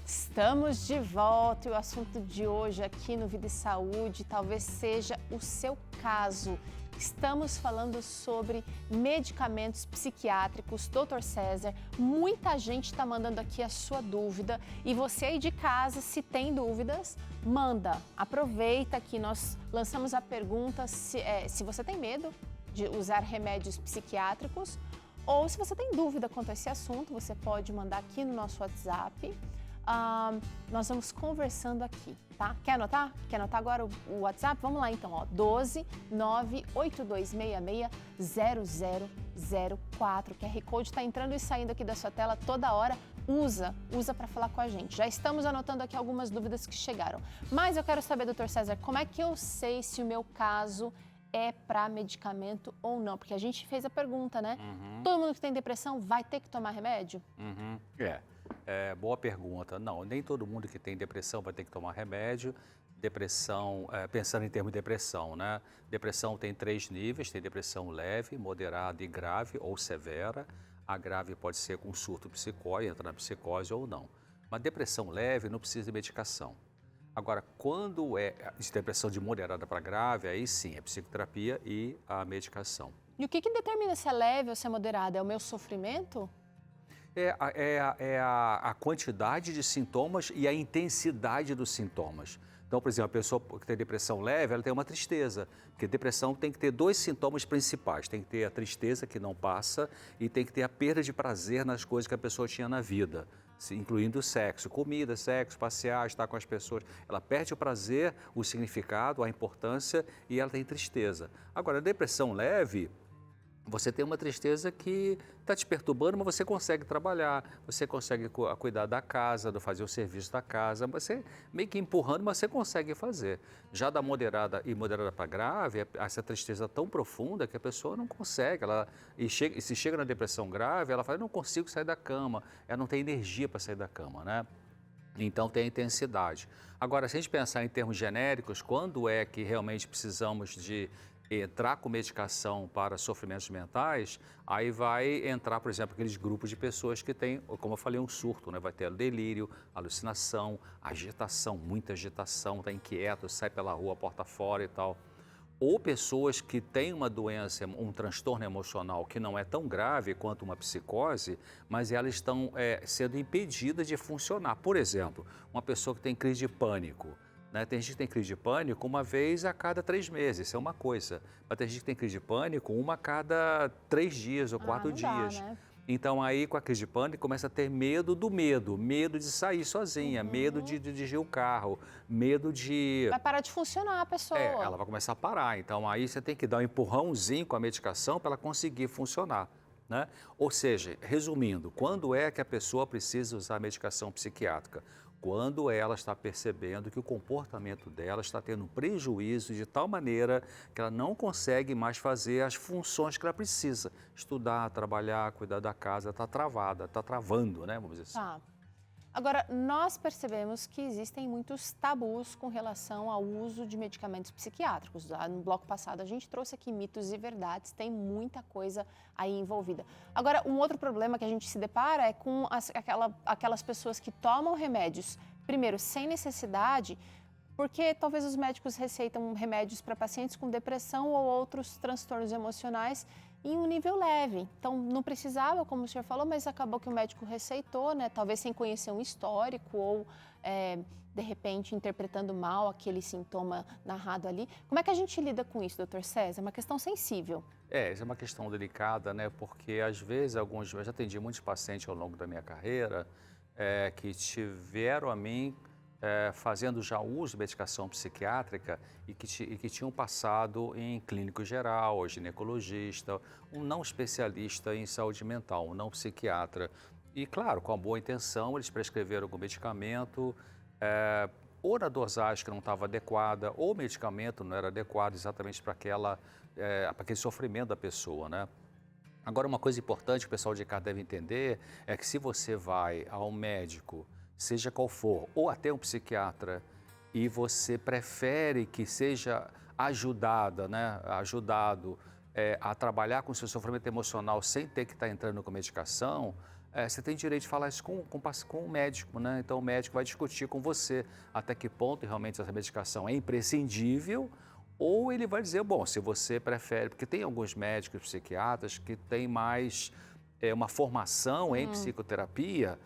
Estamos de volta e o assunto de hoje aqui no Vida e Saúde talvez seja o seu caso. Estamos falando sobre medicamentos psiquiátricos. Dr. César, muita gente está mandando aqui a sua dúvida e você aí de casa, se tem dúvidas, manda. Aproveita que nós lançamos a pergunta se você tem medo de usar remédios psiquiátricos ou se você tem dúvida quanto a esse assunto, você pode mandar aqui no nosso WhatsApp. Nós vamos conversando aqui, tá? Quer anotar? Quer anotar agora o WhatsApp? Vamos lá então, ó, 12 98266 0004. O QR Code está entrando e saindo aqui da sua tela toda hora. Usa para falar com a gente. Já estamos anotando aqui algumas dúvidas que chegaram. Mas eu quero saber, doutor César, como é que eu sei se o meu caso é para medicamento ou não? Porque a gente fez a pergunta, né? Todo mundo que tem depressão vai ter que tomar remédio? Boa pergunta. Não, nem todo mundo que tem depressão vai ter que tomar remédio. Depressão, pensando em termos de depressão, né? Depressão tem 3 níveis, tem depressão leve, moderada e grave ou severa. A grave pode ser com surto psicóide, entra na psicose ou não. Mas depressão leve não precisa de medicação. Agora, quando é de depressão de moderada para grave, aí sim, é psicoterapia e a medicação. E o que determina se é leve ou se é moderada? É o meu sofrimento? A quantidade de sintomas e a intensidade dos sintomas. Então, por exemplo, a pessoa que tem depressão leve, ela tem uma tristeza, porque depressão tem que ter 2 sintomas principais, tem que ter a tristeza que não passa e tem que ter a perda de prazer nas coisas que a pessoa tinha na vida, incluindo o sexo, comida, sexo, passear, estar com as pessoas. Ela perde o prazer, o significado, a importância e ela tem tristeza. Agora, a depressão leve, você tem uma tristeza que está te perturbando, mas você consegue trabalhar, você consegue cuidar da casa, fazer o serviço da casa, você meio que empurrando, mas você consegue fazer. Já da moderada e moderada para grave, essa tristeza tão profunda que a pessoa não consegue, e se chega na depressão grave, ela fala, eu não consigo sair da cama, ela não tem energia para sair da cama, né? Então tem a intensidade. Agora, se a gente pensar em termos genéricos, quando é que realmente precisamos de entrar com medicação para sofrimentos mentais, aí vai entrar, por exemplo, aqueles grupos de pessoas que têm, como eu falei, um surto, né? Vai ter delírio, alucinação, agitação, muita agitação, está inquieto, sai pela rua, porta fora e tal. Ou pessoas que têm uma doença, um transtorno emocional que não é tão grave quanto uma psicose, mas elas estão sendo impedidas de funcionar. Por exemplo, uma pessoa que tem crise de pânico, né? Tem gente que tem crise de pânico uma vez a cada 3 meses, isso é uma coisa. Mas tem gente que tem crise de pânico uma a cada 3 dias ou 4 dias. Dá, né? Então aí com a crise de pânico começa a ter medo do medo de sair sozinha, medo de dirigir o carro, medo de... Vai parar de funcionar a pessoa. ela vai começar a parar. Então aí você tem que dar um empurrãozinho com a medicação para ela conseguir funcionar, né? Ou seja, resumindo, quando é que a pessoa precisa usar a medicação psiquiátrica? Quando ela está percebendo que o comportamento dela está tendo prejuízo de tal maneira que ela não consegue mais fazer as funções que ela precisa. Estudar, trabalhar, cuidar da casa, está travada, está travando, né? Vamos dizer assim. Tá. Agora, nós percebemos que existem muitos tabus com relação ao uso de medicamentos psiquiátricos. No bloco passado, a gente trouxe aqui mitos e verdades, tem muita coisa aí envolvida. Agora, um outro problema que a gente se depara é com aquelas pessoas que tomam remédios, primeiro, sem necessidade, porque talvez os médicos receitam remédios para pacientes com depressão ou outros transtornos emocionais em um nível leve. Então, não precisava, como o senhor falou, mas acabou que o médico receitou, né? Talvez sem conhecer um histórico ou, de repente, interpretando mal aquele sintoma narrado ali. Como é que a gente lida com isso, doutor César? É uma questão sensível. Isso é uma questão delicada, né? Porque, às vezes, eu já atendi muitos pacientes ao longo da minha carreira que tiveram a mim fazendo já uso de medicação psiquiátrica e que tinham passado em clínico geral, ginecologista, um não especialista em saúde mental, um não psiquiatra. E, claro, com a boa intenção, eles prescreveram algum medicamento, ou na dosagem que não estava adequada, ou o medicamento não era adequado exatamente para aquele sofrimento da pessoa, né? Agora, uma coisa importante que o pessoal de casa deve entender é que se você vai ao médico, seja qual for, ou até um psiquiatra, e você prefere que seja ajudado a trabalhar com o seu sofrimento emocional sem ter que estar entrando com medicação, você tem direito de falar isso com o médico, né? Então o médico vai discutir com você até que ponto realmente essa medicação é imprescindível, ou ele vai dizer, bom, se você prefere, porque tem alguns médicos psiquiatras que têm mais uma formação em psicoterapia,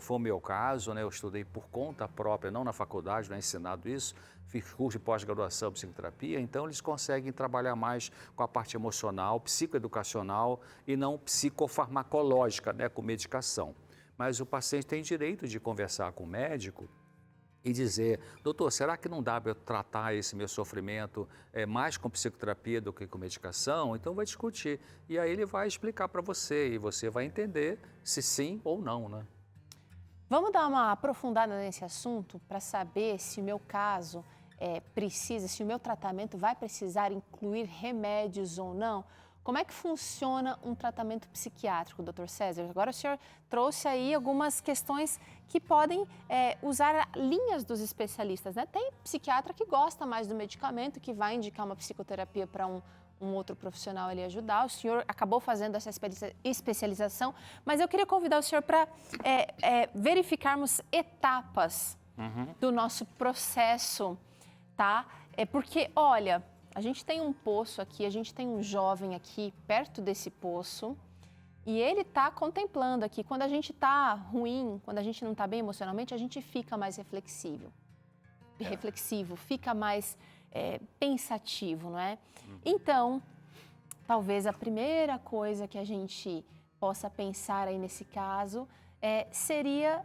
foi o meu caso, né? Eu estudei por conta própria, não na faculdade, não é ensinado isso, fiz curso de pós-graduação em psicoterapia, então eles conseguem trabalhar mais com a parte emocional, psicoeducacional e não psicofarmacológica, né? Com medicação. Mas o paciente tem direito de conversar com o médico e dizer, doutor, será que não dá para eu tratar esse meu sofrimento mais com psicoterapia do que com medicação? Então vai discutir. E aí ele vai explicar para você e você vai entender se sim ou não, né? Vamos dar uma aprofundada nesse assunto para saber se o meu caso se o meu tratamento vai precisar incluir remédios ou não. Como é que funciona um tratamento psiquiátrico, doutor César? Agora o senhor trouxe aí algumas questões que podem usar linhas dos especialistas, né? Tem psiquiatra que gosta mais do medicamento, que vai indicar uma psicoterapia para um outro profissional ali ajudar. O senhor acabou fazendo essa especialização, mas eu queria convidar o senhor para verificarmos etapas do nosso processo, tá? Porque, olha, a gente tem um poço aqui, a gente tem um jovem aqui perto desse poço e ele está contemplando aqui. Quando a gente está ruim, quando a gente não está bem emocionalmente, a gente fica mais reflexivo, fica mais pensativo, não é? Então, talvez a primeira coisa que a gente possa pensar aí nesse caso seria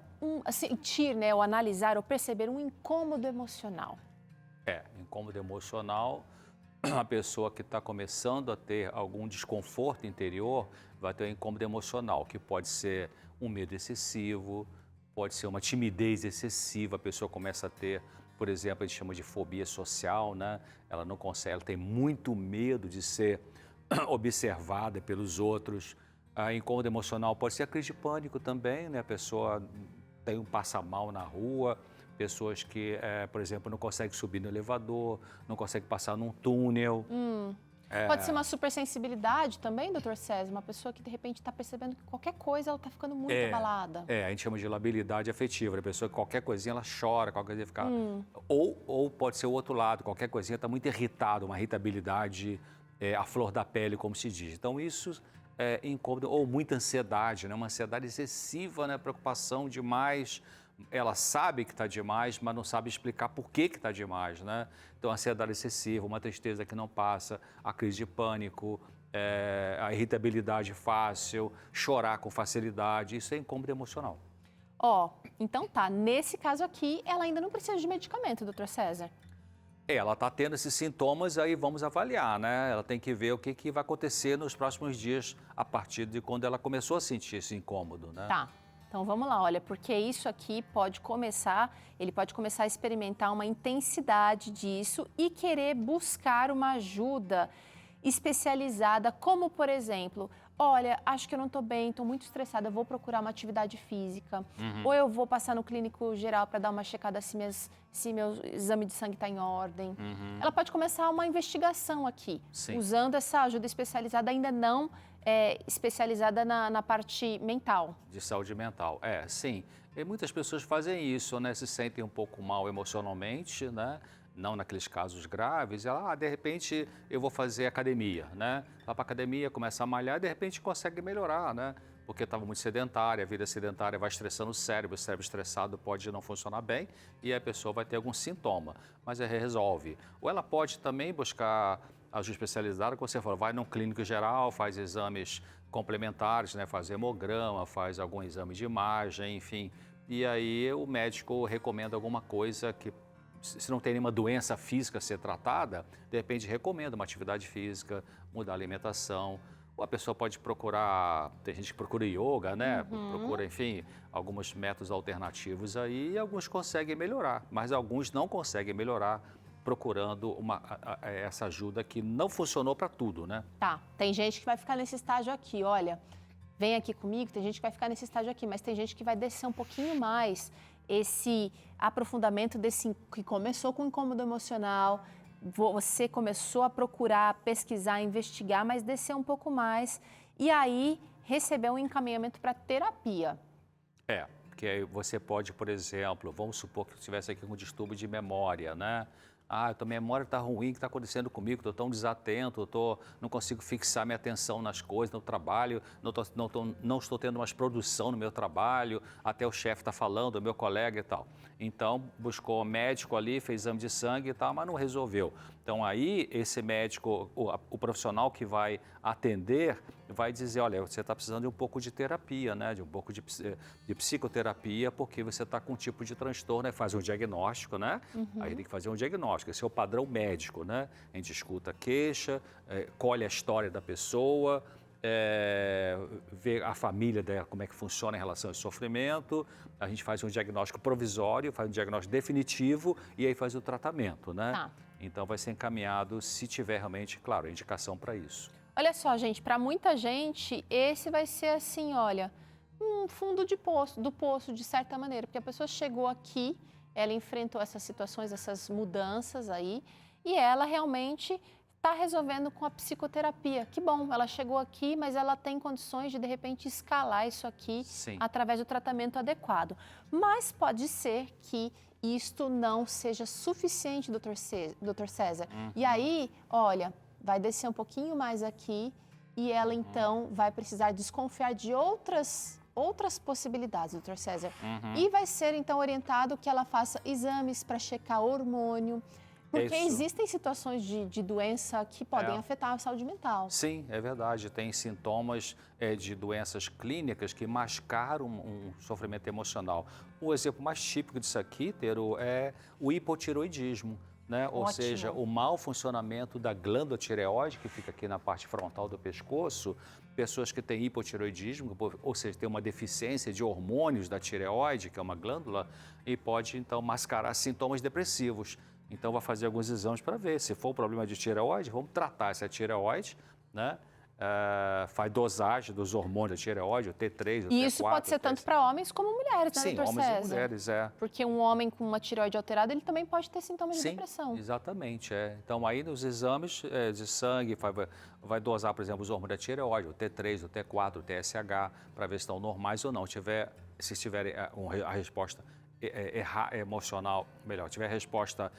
sentir, né, ou analisar ou perceber um incômodo emocional. Incômodo emocional, a pessoa que está começando a ter algum desconforto interior vai ter um incômodo emocional, que pode ser um medo excessivo, pode ser uma timidez excessiva, a pessoa começa a ter, por exemplo, a gente chama de fobia social, né? Ela não consegue, ela tem muito medo de ser observada pelos outros. Incômodo emocional pode ser a crise de pânico também, né? A pessoa passa mal na rua, pessoas que, por exemplo, não conseguem subir no elevador, não conseguem passar num túnel. Pode ser uma supersensibilidade também, doutor César? Uma pessoa que, de repente, está percebendo que qualquer coisa ela está ficando muito abalada. A gente chama de labilidade afetiva. A pessoa que qualquer coisinha ela chora, qualquer coisinha fica... Ou pode ser o outro lado, qualquer coisinha está muito irritado, uma irritabilidade à flor da pele, como se diz. Então, isso é incômodo. Ou muita ansiedade, né? Uma ansiedade excessiva, né? Preocupação demais. Ela sabe que está demais, mas não sabe explicar por que está demais, né? Então, ansiedade excessiva, uma tristeza que não passa, a crise de pânico, a irritabilidade fácil, chorar com facilidade, isso é incômodo emocional. Então tá, nesse caso aqui, ela ainda não precisa de medicamento, doutor César? Ela está tendo esses sintomas, aí vamos avaliar, né? Ela tem que ver o que vai acontecer nos próximos dias, a partir de quando ela começou a sentir esse incômodo, né? Tá. Então vamos lá, olha, porque isso aqui ele pode começar a experimentar uma intensidade disso e querer buscar uma ajuda especializada, como por exemplo, olha, acho que eu não estou bem, estou muito estressada, eu vou procurar uma atividade física, ou eu vou passar no clínico geral para dar uma checada se meu exame de sangue está em ordem. Ela pode começar uma investigação aqui, usando essa ajuda especializada, ainda não especializada na parte mental. De saúde mental, sim. E muitas pessoas fazem isso, né? Se sentem um pouco mal emocionalmente, né? Não naqueles casos graves, ela, de repente, eu vou fazer academia, né? Vai para a academia, começa a malhar e, de repente, consegue melhorar, né? Porque estava muito sedentária, a vida sedentária vai estressando o cérebro estressado pode não funcionar bem e a pessoa vai ter algum sintoma, mas aí resolve. Ou ela pode também buscar ajuda especializada, como você falou, vai num clínico geral, faz exames complementares, né? Faz hemograma, faz algum exame de imagem, enfim. E aí o médico recomenda alguma coisa que, se não tem nenhuma doença física a ser tratada, de repente recomenda uma atividade física, mudar a alimentação. Ou a pessoa pode procurar, tem gente que procura yoga, né? Procura, enfim, alguns métodos alternativos aí e alguns conseguem melhorar, mas alguns não conseguem melhorar procurando essa ajuda que não funcionou para tudo, né? Tá, tem gente que vai ficar nesse estágio aqui, olha, vem aqui comigo, tem gente que vai ficar nesse estágio aqui, mas tem gente que vai descer um pouquinho mais esse aprofundamento desse que começou com incômodo emocional, você começou a procurar, pesquisar, investigar, mas descer um pouco mais e aí receber um encaminhamento para terapia. Porque aí você pode, por exemplo, vamos supor que eu estivesse aqui com um distúrbio de memória, né? Ah, a memória está ruim, o que está acontecendo comigo? Estou tão desatento, não consigo fixar minha atenção nas coisas, no trabalho, não estou tendo mais produção no meu trabalho, até o chefe está falando, o meu colega e tal. Então, buscou o médico ali, fez exame de sangue e tal, mas não resolveu. Então, aí, esse médico, o profissional que vai atender, vai dizer, olha, você está precisando de um pouco de terapia, né? De um pouco de psicoterapia, porque você está com um tipo de transtorno, aí faz um diagnóstico, né? Aí tem que fazer um diagnóstico, esse é o padrão médico, né? A gente escuta a queixa, colhe a história da pessoa, ver a família dela, como é que funciona em relação ao sofrimento, a gente faz um diagnóstico provisório, faz um diagnóstico definitivo e aí faz o tratamento, né? Tá. Então vai ser encaminhado se tiver realmente, claro, a indicação para isso. Olha só, gente, para muita gente, esse vai ser assim, olha, um fundo do poço, de certa maneira, porque a pessoa chegou aqui, ela enfrentou essas situações, essas mudanças aí, e ela realmente está resolvendo com a psicoterapia. Que bom, ela chegou aqui, mas ela tem condições de repente, escalar isso aqui através do tratamento adequado. Mas pode ser que isto não seja suficiente, doutor César. E aí, olha, vai descer um pouquinho mais aqui e ela, então, vai precisar desconfiar de outras possibilidades, doutor César. E vai ser, então, orientado que ela faça exames para checar hormônio, porque existem situações de doença que podem afetar a saúde mental. Sim, é verdade. Tem sintomas de doenças clínicas que mascaram um sofrimento emocional. O exemplo mais típico disso aqui, Tero, é o hipotiroidismo. Né? Ou seja, o mau funcionamento da glândula tireoide, que fica aqui na parte frontal do pescoço, pessoas que têm hipotiroidismo, ou seja, tem uma deficiência de hormônios da tireoide, que é uma glândula, e pode, então, mascarar sintomas depressivos. Então, vai fazer alguns exames para ver. Se for um problema de tireoide, vamos tratar essa tireoide, né? Faz dosagem dos hormônios da tireoide, o T3, o T4. E isso pode ser tanto para homens como mulheres, né, Sim, doutor homens César? e mulheres, Porque um homem com uma tireoide alterada, ele também pode ter sintomas de depressão. Exatamente. Então, aí nos exames de sangue, vai dosar, por exemplo, os hormônios da tireoide, o T3, o T4, o TSH, para ver se estão normais ou não. Se tiver a resposta emocional, melhor, tiver a resposta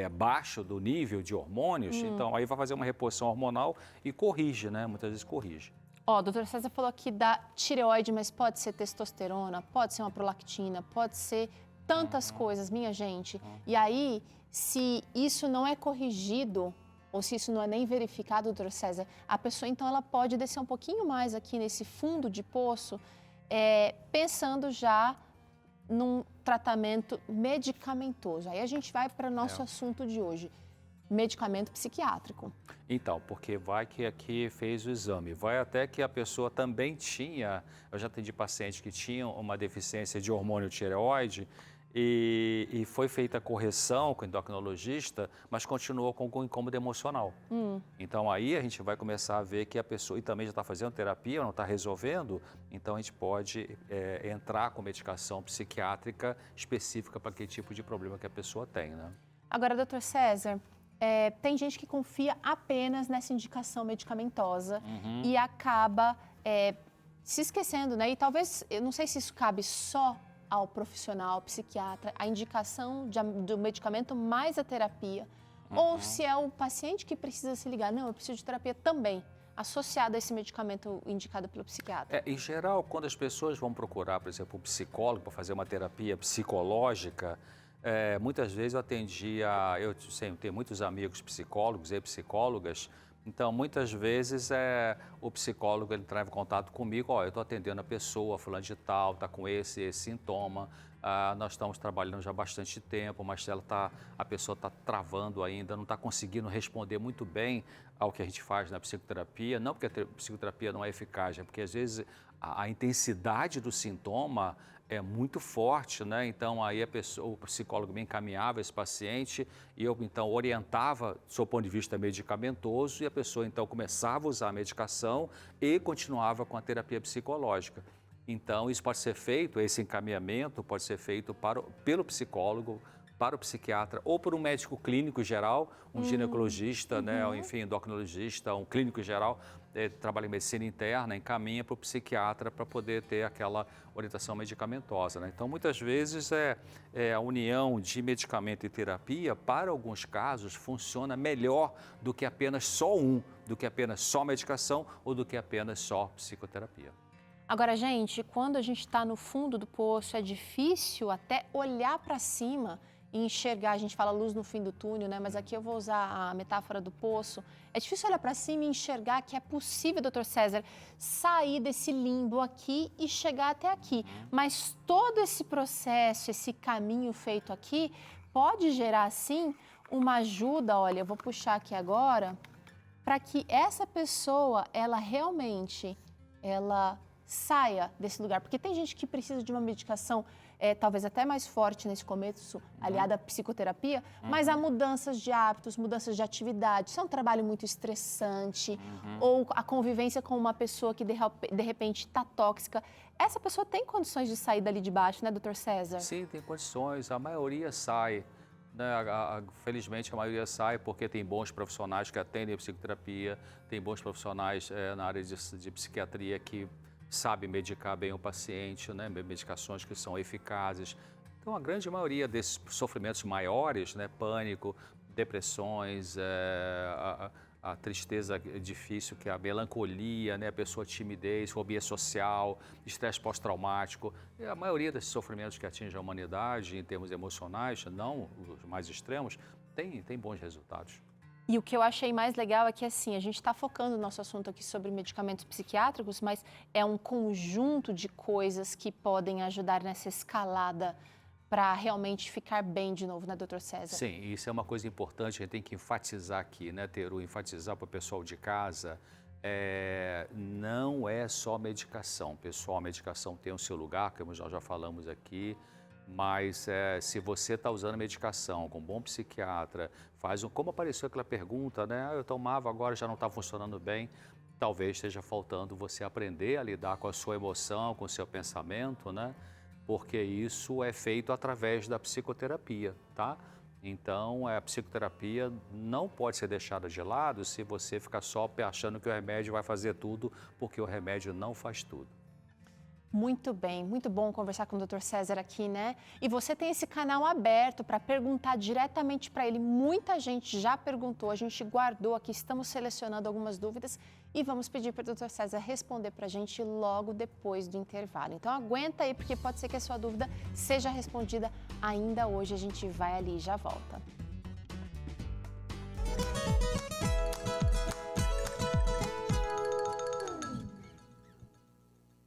abaixo do nível de hormônios, então aí vai fazer uma reposição hormonal e corrige, né? Muitas vezes corrige. Ó, o doutor César falou aqui da tireoide, mas pode ser testosterona, pode ser uma prolactina, pode ser tantas coisas, minha gente. E aí, se isso não é corrigido, ou se isso não é nem verificado, doutor César, a pessoa, então, ela pode descer um pouquinho mais aqui nesse fundo de poço, pensando já num tratamento medicamentoso. Aí a gente vai para o nosso assunto de hoje, medicamento psiquiátrico. Então, porque vai que aqui fez o exame, vai até que a pessoa também tinha, eu já atendi pacientes que tinham uma deficiência de hormônio tireoide e foi feita a correção com o endocrinologista, mas continuou com um incômodo emocional. Então, aí a gente vai começar a ver que a pessoa, e também já está fazendo terapia, não está resolvendo, então a gente pode entrar com medicação psiquiátrica específica para aquele tipo de problema que a pessoa tem, né? Agora, doutor César, tem gente que confia apenas nessa indicação medicamentosa e acaba se esquecendo, né? E talvez, eu não sei se isso cabe só ao profissional, psiquiatra, a indicação do medicamento mais a terapia, ou se é o paciente que precisa se ligar, não, eu preciso de terapia também, associada a esse medicamento indicado pelo psiquiatra. Em geral, quando as pessoas vão procurar, por exemplo, um psicólogo para fazer uma terapia psicológica, muitas vezes eu tenho muitos amigos psicólogos e psicólogas, então muitas vezes o psicólogo ele entra em contato comigo, eu estou atendendo a pessoa, fulano de tal, está com esse sintoma, nós estamos trabalhando já há bastante tempo, mas a pessoa está travando ainda, não está conseguindo responder muito bem ao que a gente faz na psicoterapia, não porque a psicoterapia não é eficaz, é porque às vezes a intensidade do sintoma é muito forte, né? Então aí o psicólogo me encaminhava esse paciente e eu então orientava do seu ponto de vista medicamentoso e a pessoa então começava a usar a medicação e continuava com a terapia psicológica. Então isso pode ser feito, esse encaminhamento pode ser feito pelo psicólogo para o psiquiatra ou por um médico clínico geral, um ginecologista, né, ou, enfim, endocrinologista, um clínico geral, trabalha em medicina interna, encaminha para o psiquiatra para poder ter aquela orientação medicamentosa, né? Então, muitas vezes, a união de medicamento e terapia, para alguns casos, funciona melhor do que apenas só do que apenas só medicação ou do que apenas só psicoterapia. Agora, gente, quando a gente está no fundo do poço, é difícil até olhar para cima e enxergar. A gente fala luz no fim do túnel, né? Mas aqui eu vou usar a metáfora do poço. É difícil olhar para cima e enxergar que é possível, doutor César, sair desse limbo aqui e chegar até aqui. Mas todo esse processo, esse caminho feito aqui, pode gerar, sim, uma ajuda. Olha, eu vou puxar aqui agora, para que essa pessoa, ela realmente, saia desse lugar. Porque tem gente que precisa de uma medicação, talvez até mais forte nesse começo, aliada à psicoterapia, mas há mudanças de hábitos, mudanças de atividade. Isso é um trabalho muito estressante, ou a convivência com uma pessoa que de repente está tóxica. Essa pessoa tem condições de sair dali de baixo, né, doutor César? Sim, tem condições. A maioria sai. Né? Felizmente, a maioria sai porque tem bons profissionais que atendem a psicoterapia, tem bons profissionais na área de psiquiatria que sabe medicar bem o paciente, né? Medicações que são eficazes. Então, a grande maioria desses sofrimentos maiores, né? Pânico, depressões, a tristeza difícil, que é a melancolia, né? A pessoa timidez, fobia social, estresse pós-traumático. E a maioria desses sofrimentos que atingem a humanidade em termos emocionais, não os mais extremos, tem bons resultados. E o que eu achei mais legal é que, assim, a gente está focando no nosso assunto aqui sobre medicamentos psiquiátricos, mas é um conjunto de coisas que podem ajudar nessa escalada para realmente ficar bem de novo, né, doutor César? Sim, isso é uma coisa importante, a gente tem que enfatizar aqui, né, Teru, enfatizar para o pessoal de casa, não é só medicação. Pessoal, a medicação tem o seu lugar, como nós já falamos aqui, mas se você está usando medicação com um bom psiquiatra, como apareceu aquela pergunta, né? Eu tomava, agora já não está funcionando bem. Talvez esteja faltando você aprender a lidar com a sua emoção, com o seu pensamento, né? Porque isso é feito através da psicoterapia, tá? Então, a psicoterapia não pode ser deixada de lado se você ficar só achando que o remédio vai fazer tudo, porque o remédio não faz tudo. Muito bem, muito bom conversar com o Dr. César aqui, né? E você tem esse canal aberto para perguntar diretamente para ele. Muita gente já perguntou, a gente guardou aqui, estamos selecionando algumas dúvidas e vamos pedir para o Dr. César responder para a gente logo depois do intervalo. Então aguenta aí, porque pode ser que a sua dúvida seja respondida ainda hoje. A gente vai ali e já volta.